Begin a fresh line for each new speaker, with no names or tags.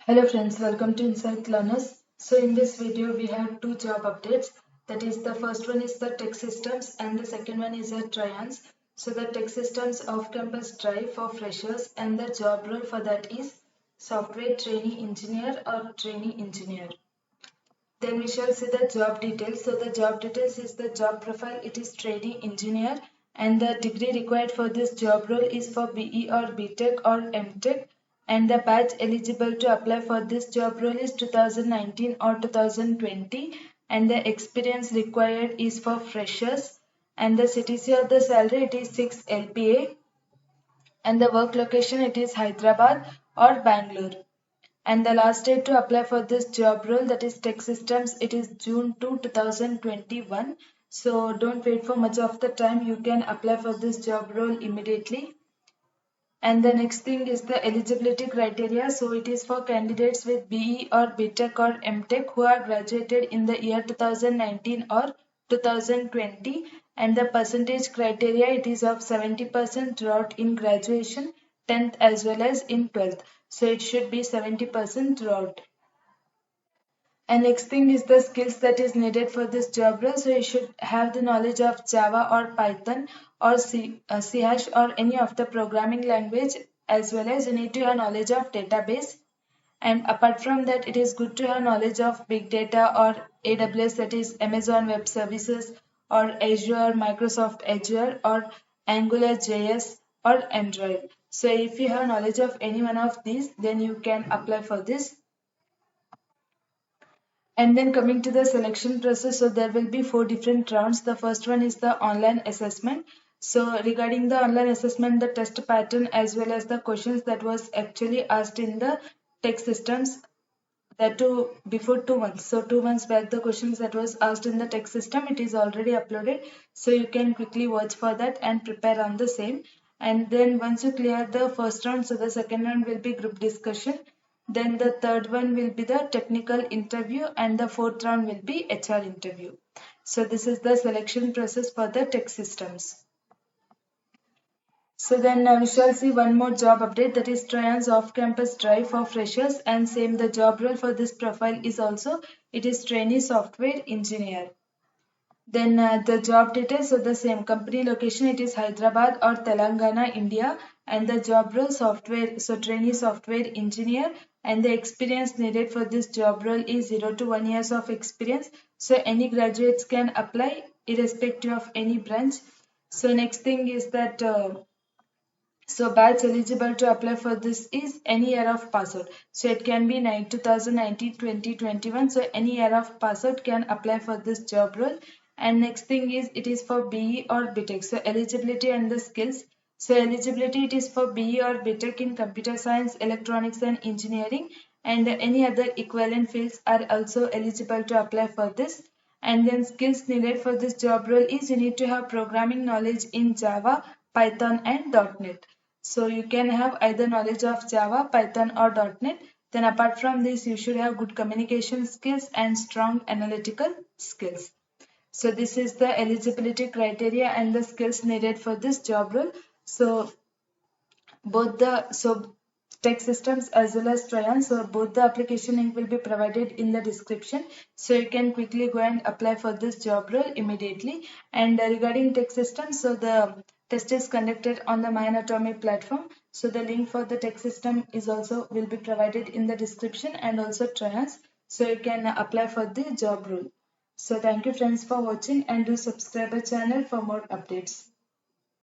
Hello friends, welcome to Insight Learners. So in this video we have two job updates. That is, the first one is the TekSystems and the second one is a Trianz. So the TekSystems off-campus drive for freshers and the job role for that is software trainee engineer or trainee engineer. Then we shall see the job details. So the job details is the job profile. It is trainee engineer and the degree required for this job role is for BE or BTECH or MTECH, and the batch eligible to apply for this job role is 2019 or 2020, and the experience required is for freshers, and the CTC of the salary it is 6 LPA, and the work location it is Hyderabad or Bangalore. And the last date to apply for this job role, that is TekSystems, it is June 2, 2021. So don't wait for much of the time. You can apply for this job role immediately. And the next thing is the eligibility criteria. So it is for candidates with BE or BTECH or MTECH who are graduated in the year 2019 or 2020. And the percentage criteria, it is of 70% throughout in graduation, 10th as well as in 12th. So it should be 70% throughout. And next thing is the skills that is needed for this job role. So you should have the knowledge of Java or Python or C hash or any of the programming language, as well as you need to have knowledge of database. And apart from that, it is good to have knowledge of big data or AWS, that is Amazon Web Services, or Azure, Microsoft Azure, or Angular JS or Android. So if you have knowledge of any one of these, then you can apply for this. And then coming to the selection process, so there will be 4 different rounds. The first one is the online assessment. So regarding the online assessment, the test pattern as well as the questions that was actually asked in the TekSystems, that too before 2 months. So 2 months back, the questions that was asked in the TekSystem, it is already uploaded. So you can quickly watch for that and prepare on the same. And then once you clear the first round, so the second round will be group discussion. Then the third one will be the technical interview and the fourth round will be HR interview. So this is the selection process for the TekSystems. So then we shall see one more job update, that is Trianz off-campus drive for freshers, and same the job role for this profile is also, it is trainee software engineer. Then the job details, so the same company location it is Hyderabad or Telangana, India, and the job role software, so trainee software engineer, and the experience needed for this job role is 0 to 1 years of experience. So any graduates can apply irrespective of any branch. So next thing is that so batch eligible to apply for this is any year of passout. So it can be 2019, 2021. So any year of passout can apply for this job role. And next thing is it is for BE or BTECH. So eligibility and the skills. So eligibility it is for BE or BTECH in computer science, electronics and engineering, and any other equivalent fields are also eligible to apply for this. And then skills needed for this job role is you need to have programming knowledge in Java, Python and .NET. So you can have either knowledge of Java, Python or .NET. Then apart from this, you should have good communication skills and strong analytical skills. So this is the eligibility criteria and the skills needed for this job role. So both the TekSystems as well as Trianz, so both the application link will be provided in the description. So you can quickly go and apply for this job role immediately. And regarding TekSystems, so the test is conducted on the MyAnatomy platform. So the link for the TekSystem is also will be provided in the description, and also Trianz. So you can apply for the job role. So thank you friends for watching, and do subscribe our channel for more updates.